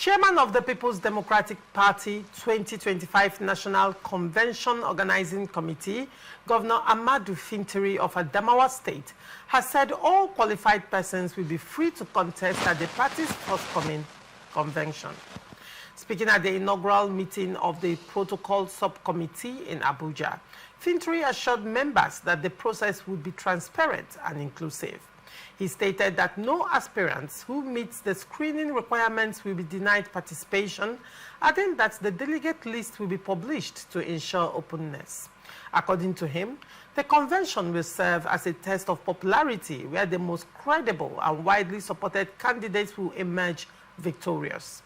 Chairman of the People's Democratic Party 2025 National Convention Organizing Committee, Governor Ahmadu Fintiri of Adamawa State, has said all qualified persons will be free to contest at the party's forthcoming convention. Speaking at the inaugural meeting of the Protocol Subcommittee in Abuja, Fintiri assured members that the process would be transparent and inclusive. He stated that no aspirants who meet the screening requirements will be denied participation, adding that the delegate list will be published to ensure openness. According to him, the convention will serve as a test of popularity where the most credible and widely supported candidates will emerge victorious.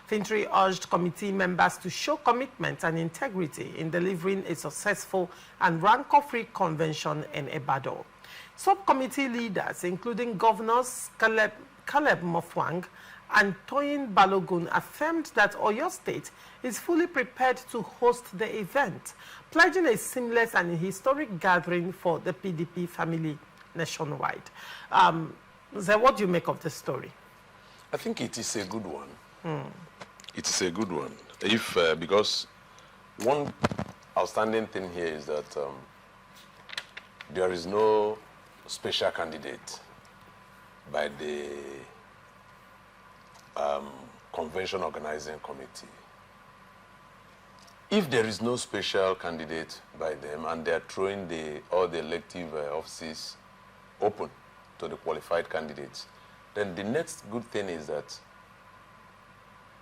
Fintiri urged committee members to show commitment and integrity in delivering a successful and rancor-free convention in Ibadan. Subcommittee leaders, including Governors Caleb Mofwang and Toyin Balogun, affirmed that Oyo State is fully prepared to host the event, pledging a seamless and historic gathering for the PDP family nationwide. What do you make of this story? I think it is a good one. It is a good one. Because one outstanding thing here is that there is no special candidate by the Convention Organizing Committee. If there is no special candidate by them and they are throwing all the elective offices open to the qualified candidates, then the next good thing is that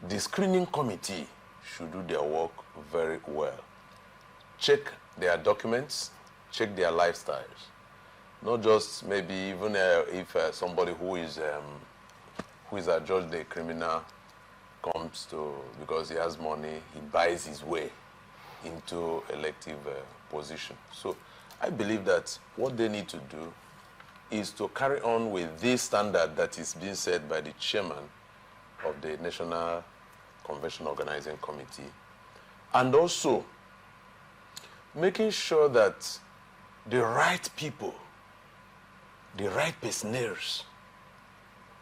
the screening committee should do their work very well. Check their documents, check their lifestyles. Not just maybe even if somebody who is adjudged a criminal comes to, because he has money, he buys his way into elective position. So I believe that what they need to do is to carry on with this standard that is being set by the chairman of the National Convention Organizing Committee, and also making sure that the right people, the right personnels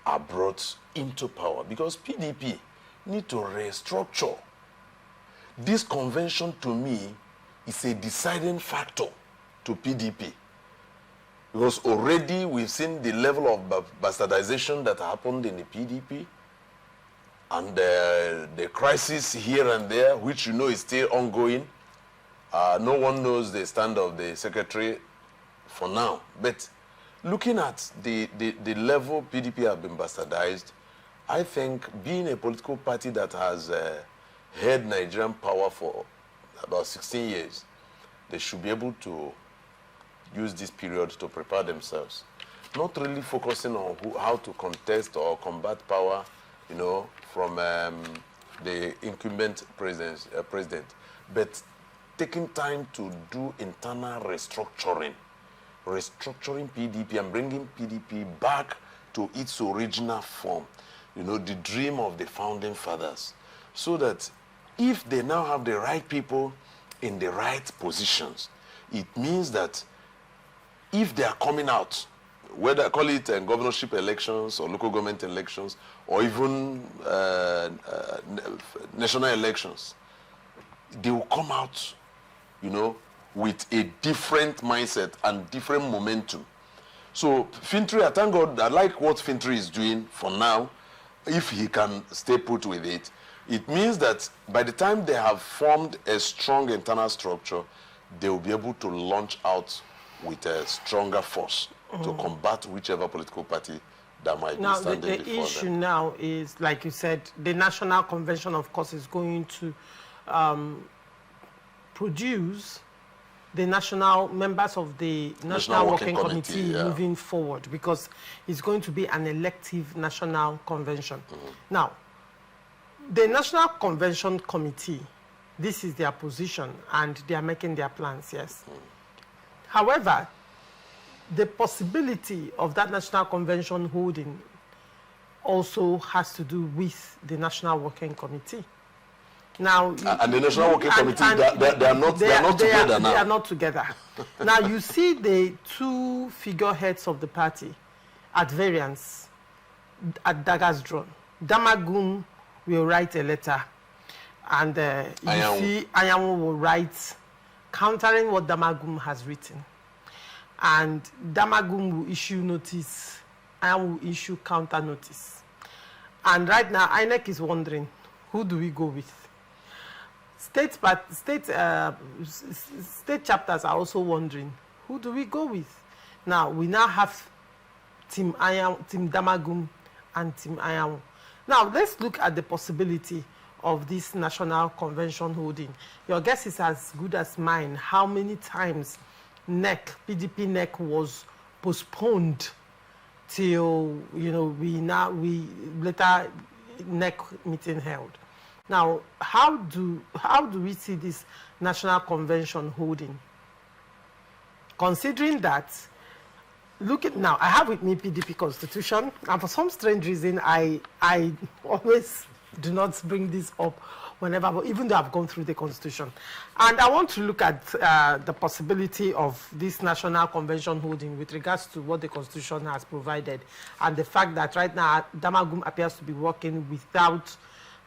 are brought into power, because PDP need to restructure. This convention, to me, is a deciding factor to PDP, because already we've seen the level of bastardization that happened in the PDP, and the crisis here and there, which is still ongoing. No one knows the stand of the secretary for now, but looking at the level PDP have been bastardized, I think being a political party that has held Nigerian power for about 16 years, they should be able to use this period to prepare themselves. Not really focusing on how to contest or combat power, from the incumbent president, but taking time to do internal restructuring PDP and bringing PDP back to its original form, the dream of the founding fathers, so that if they now have the right people in the right positions, it means that if they are coming out, whether I call it governorship elections or local government elections or even national elections, they will come out, with a different mindset and different momentum. So Fintiri, I thank God, I like what Fintiri is doing for now. If he can stay put with it, it means that by the time they have formed a strong internal structure, they will be able to launch out with a stronger force to combat whichever political party that might be standing before them. The issue now is, like you said, the National Convention, of course, is going to produce the national members of the National Working Committee moving forward, because it's going to be an elective national convention. Now, the National Convention Committee, this is their position, and they are making their plans, yes. However, the possibility of that National Convention holding also has to do with the National Working Committee. Now, and the National Working Committee, they are not together now. They are not together. Now, you see the two figureheads of the party at variance, at daggers drawn. Damagun will write a letter, and you see Anyanwu will write countering what Damagum has written, and Damagum will issue notice, Anyanwu will issue counter notice. And right now, INEC is wondering, who do we go with? State chapters are also wondering, who do we go with? Now, we now have Team Damagum and Team Anyanwu. Now, let's look at the possibility of this National Convention holding. Your guess is as good as mine. How many times PDP NEC was postponed till, we later NEC meeting held. Now, how do we see this National Convention holding? Considering that, look at now, I have with me PDP Constitution, and for some strange reason, I always do not bring this up whenever, even though I've gone through the Constitution. And I want to look at the possibility of this National Convention holding with regards to what the Constitution has provided, and the fact that right now, Damagum appears to be working without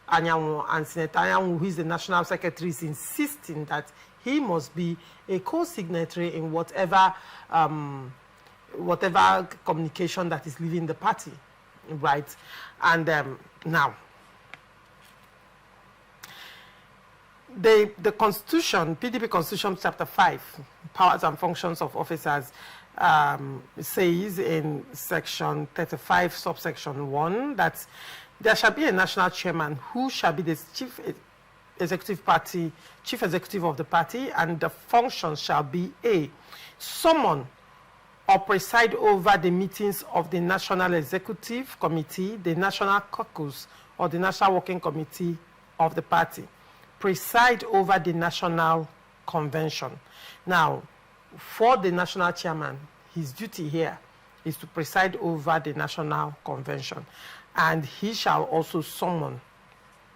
Anyanwu, and Senator Anyanwu, who is the National Secretary, is insisting that he must be a co-signatory in whatever communication that is leaving the party, right? And now, the Constitution, PDP Constitution Chapter 5, Powers and Functions of Officers, says in Section 35, subsection 1, that there shall be a national chairman who shall be the chief executive of the party, and the functions shall be A, summon or preside over the meetings of the National Executive Committee, the National Caucus, or the National Working Committee of the party, preside over the National Convention. Now, for the national chairman, his duty here is to preside over the National Convention, and he shall also summon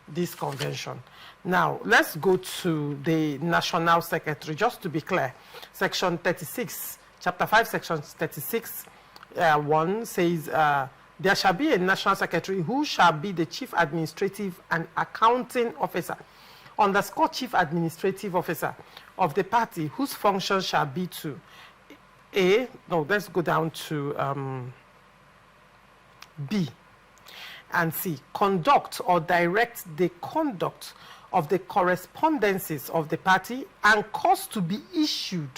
this convention. Now, let's go to the National Secretary. Just to be clear, Section 36, Chapter 5, Section 36, 1 says, there shall be a National Secretary who shall be the Chief Administrative and Accounting Officer, underscore Chief Administrative Officer of the party, whose function shall be to let's go down to B and C, conduct or direct the conduct of the correspondences of the party and cause to be issued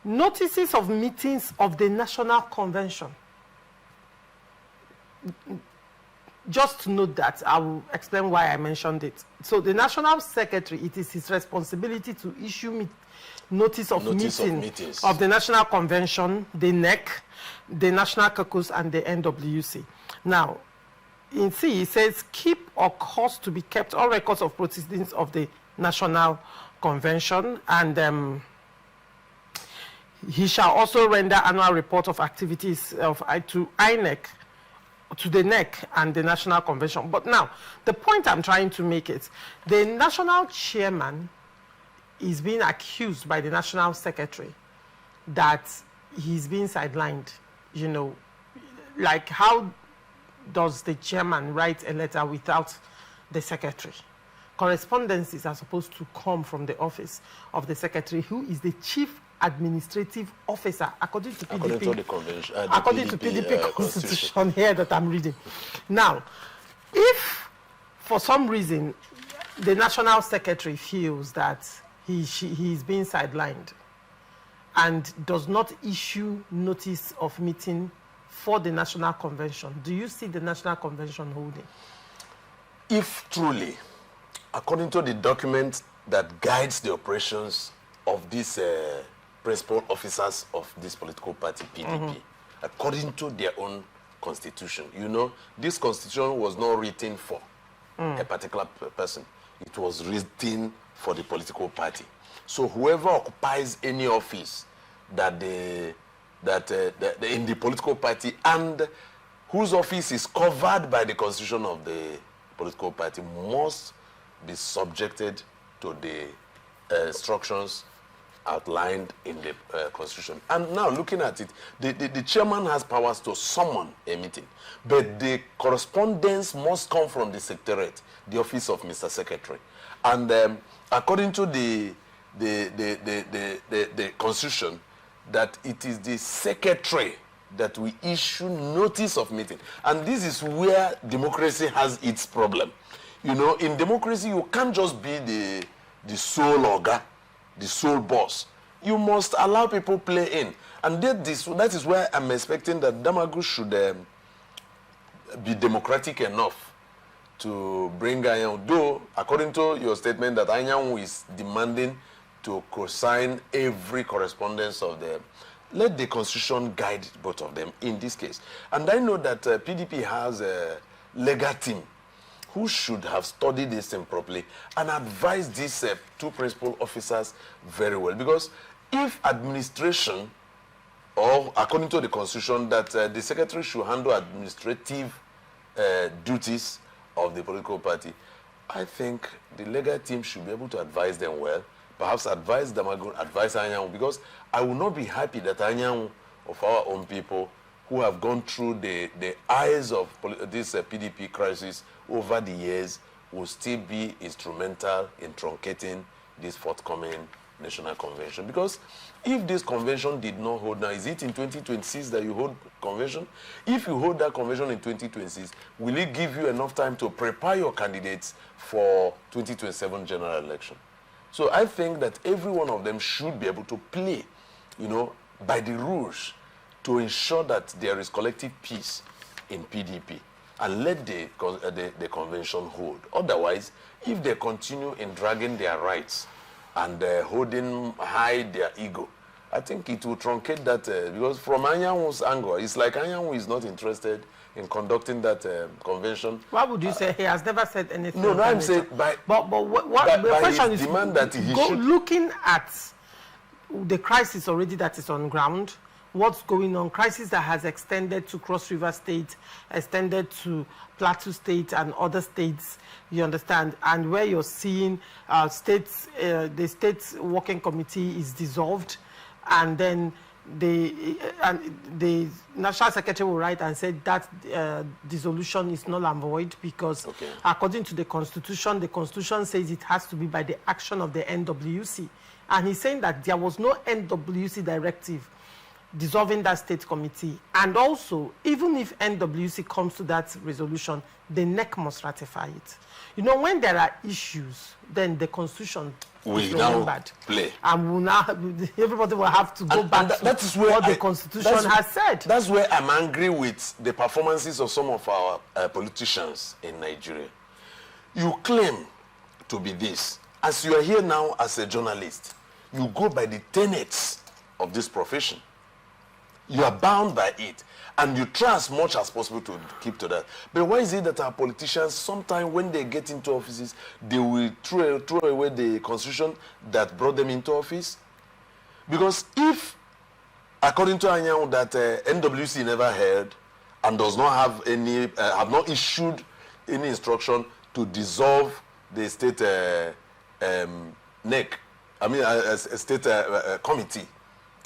notices of meetings of the National Convention. Just to note that, I will explain why I mentioned it. So the National Secretary, it is his responsibility to issue notice of meetings of the National Convention, the NEC, the National Caucus, and the NWC. Now, in C, it says, keep or cause to be kept all records of proceedings of the National Convention, and he shall also render annual report of activities to INEC, to the NEC and the National Convention. But now, the point I'm trying to make is, the national chairman is being accused by the National Secretary that he's being sidelined. Like, how does the chairman write a letter without the secretary? Correspondences are supposed to come from the office of the secretary, who is the chief administrative officer, according to PDP Constitution here that I'm reading. Now, if for some reason the national secretary feels that he is being sidelined and does not issue notice of meeting for the National Convention, do you see the National Convention holding? If truly, according to the document that guides the operations of these principal officers of this political party, PDP, according to their own constitution, this constitution was not written for a particular person. It was written for the political party. So whoever occupies any office that in the political party and whose office is covered by the constitution of the political party must be subjected to the instructions outlined in the Constitution. And now looking at it, the chairman has powers to summon a meeting, but the correspondence must come from the Secretariat, the office of Mr. Secretary. And according to the Constitution, that it is the Secretary that we issue notice of meeting. And this is where democracy has its problem. You know, in democracy, you can't just be the sole orga, the sole boss. You must allow people play in. And that is where I'm expecting that Damagu should be democratic enough to bring Anyanwu. Though, according to your statement, that Anyanwu is demanding to co-sign every correspondence of them. Let the Constitution guide both of them in this case. And I know that PDP has a legal team who should have studied this thing properly and advised these two principal officers very well. Because if administration, or according to the Constitution, that the Secretary should handle administrative duties of the political party, I think the legal team should be able to advise them well. Perhaps advise Damagu, advise Anyanwu, because I will not be happy that Anyanwu of our own people who have gone through the eyes of this PDP crisis over the years will still be instrumental in truncating this forthcoming National Convention. Because if this convention did not hold, now is it in 2026 that you hold convention? If you hold that convention in 2026, will it give you enough time to prepare your candidates for 2027 general election? So I think that every one of them should be able to play, you know, by the rules to ensure that there is collective peace in PDP and let the convention hold. Otherwise, if they continue in dragging their rights and holding high their ego, I think it will truncate that, because from Anyanwu's angle, it's like Anyanwu is not interested in conducting that convention. Why would you say he has never said anything? No, I'm saying but the question is, demand that he should... looking at the crisis already that is on ground, what's going on, crisis that has extended to Cross River State, extended to Plateau State and other states, you understand, and where you're seeing the state working committee is dissolved, and then the National Secretary will write and say that dissolution is null and void because according to the Constitution says it has to be by the action of the NWC. And he's saying that there was no NWC directive dissolving that state committee. And also, even if NWC comes to that resolution, the NEC must ratify it. You know, when there are issues, then the Constitution will now play. And will now, everybody will have to go back to that is where what the Constitution has said. That's where I'm angry with the performances of some of our politicians in Nigeria. You claim to be this. As you are here now as a journalist, you go by the tenets of this profession. You are bound by it. And you try as much as possible to keep to that. But why is it that our politicians, sometimes when they get into offices, they will throw away the Constitution that brought them into office? Because if, according to Anyanwu, that NWC never heard and does not have any, have not issued any instruction to dissolve the state NEC, I mean, a state committee,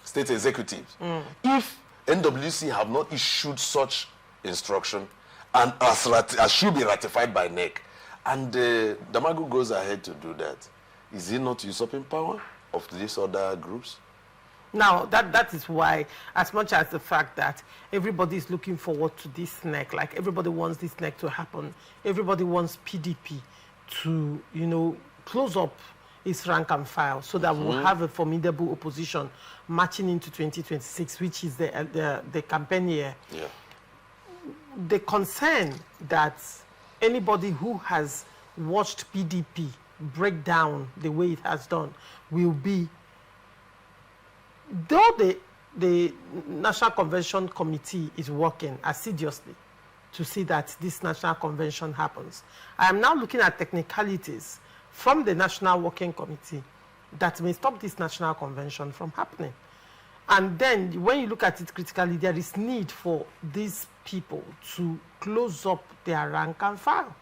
state executives. If NWC have not issued such instruction and as should be ratified by NEC, and Damagu goes ahead to do that, is he not usurping power of these other groups? Now, that is why, as much as the fact that everybody is looking forward to this NEC, like everybody wants this NEC to happen, everybody wants PDP to, you know, close up its rank and file so that we'll have a formidable opposition marching into 2026, which is the campaign year. Yeah. The concern that anybody who has watched PDP break down the way it has done will be, though the National Convention Committee is working assiduously to see that this National Convention happens, I am now looking at technicalities from the National Working Committee that may stop this National Convention from happening. And then when you look at it critically, there is need for these people to close up their rank and file.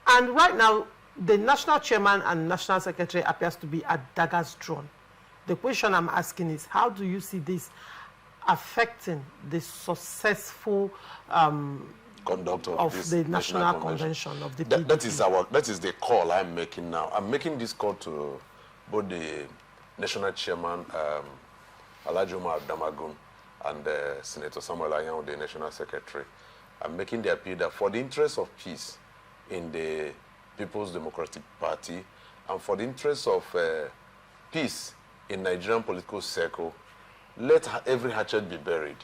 And right now, the National Chairman and National Secretary appears to be at daggers drawn The question I'm asking is, how do you see this affecting the successful conduct of the National Convention of the PDP? That is the call I'm making now. I'm making this call to both the National Chairman, Adamawa, and Senator Samuel Ayan, the National Secretary. I'm making the appeal that for the interest of peace in the People's Democratic Party and for the interest of peace in Nigerian political circle, let every hatchet be buried.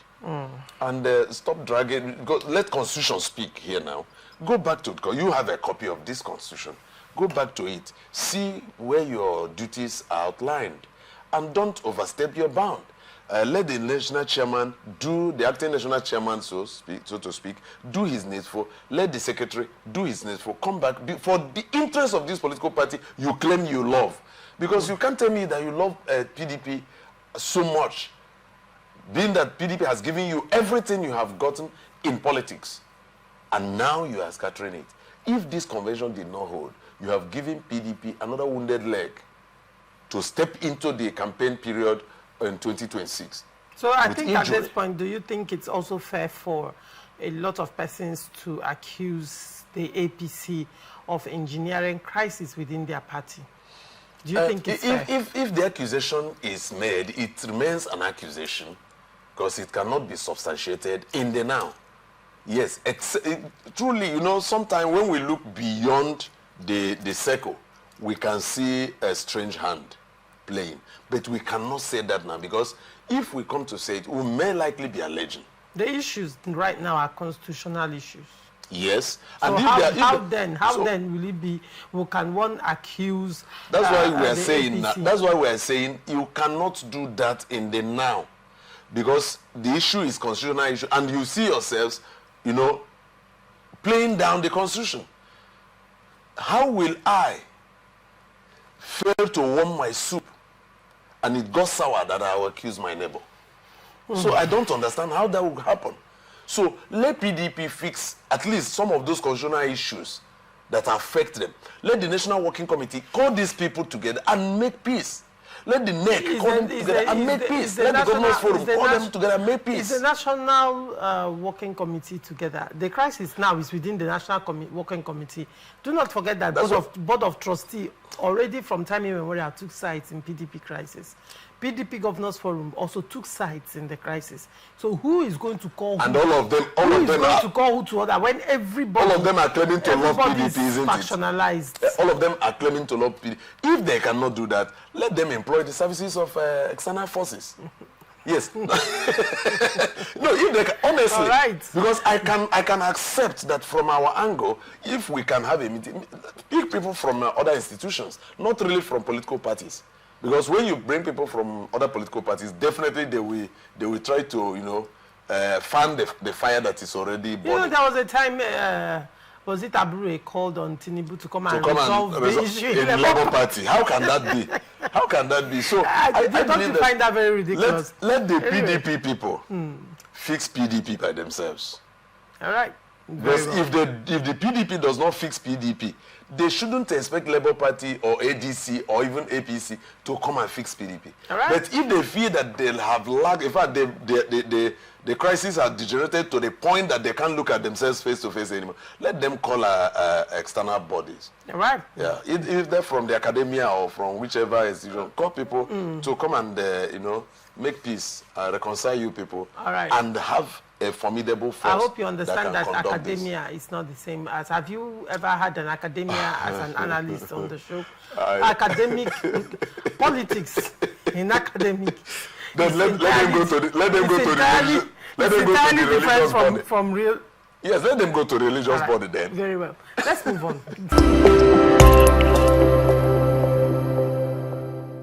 And stop dragging, let Constitution speak here now. Go back to it. You have a copy of this Constitution. Go back to it. See where your duties are outlined. And don't overstep your bound. Let the national chairman do, the acting national chairman, so to speak, do his needful. Let the secretary do his needful. Come back for the interest of this political party you claim you love. Because you can't tell me that you love PDP so much, being that PDP has given you everything you have gotten in politics, and now you are scattering it. If this convention did not hold, you have given PDP another wounded leg to step into the campaign period in 2026. So I think at this point, do you think it's also fair for a lot of persons to accuse the APC of engineering crisis within their party? Do you think it's fair? If the accusation is made, it remains an accusation because it cannot be substantiated in the now. Yes, truly, you know, sometimes when we look beyond the circle, we can see a strange hand playing. But we cannot say that now because if we come to say it, we may likely be alleging. The issues right now are constitutional issues. Yes. So and how then will it be? Can one accuse? That's why we are saying. That's why we are saying you cannot do that in the now, because the issue is constitutional issue, and you see yourselves, you know, playing down the Constitution. How will I fail to warm my soup, and it got sour that I will accuse my neighbor? So I don't understand how that will happen. So let PDP fix at least some of those constitutional issues that affect them. Let the National Working Committee call these people together and make peace. Let the NEC call them together and make peace. Let the Governors Forum call them together and make peace. Is the National Working Committee together? The crisis now is within the National Working Committee. Do not forget that Board of Trustees already from time immemorial took sides in PDP crisis. PDP Governors Forum also took sides in the crisis. So who is going to call who? And all of them are to call who to other when everybody... All of them are claiming to love PDP, isn't factionalized. it? All of them are claiming to love PDP. If they cannot do that, let them employ the services of external forces. Yes. No, if they can, honestly, because I can accept that from our angle, if we can have a meeting, pick people from other institutions, not really from political parties. Because when you bring people from other political parties, definitely they will try to, you know, fan the fire that is already burning. You know, there was a time, was it Abure called on Tinubu to come and resolve the issue in the Labour Party? How can that be? How can that be? So I don't find that very ridiculous. Let the PDP people fix PDP by themselves. All right. Because if the PDP does not fix PDP, they shouldn't expect Labour Party or ADC or even APC to come and fix PDP. Right. But if they feel that they'll have lagged, in fact, the crisis has degenerated to the point that they can't look at themselves face to face anymore, let them call external bodies. Right. Yeah. If they're from the academia or from whichever institution, call people to come and you know, make peace, reconcile you people, and have a formidable force. I hope you understand that academia is not the same as. Have you ever had an academia as an analyst on the show? Academic politics in academic. Then let them go to the religious body. From real. Yes, let them go to the religious body then. Very well. Let's move on.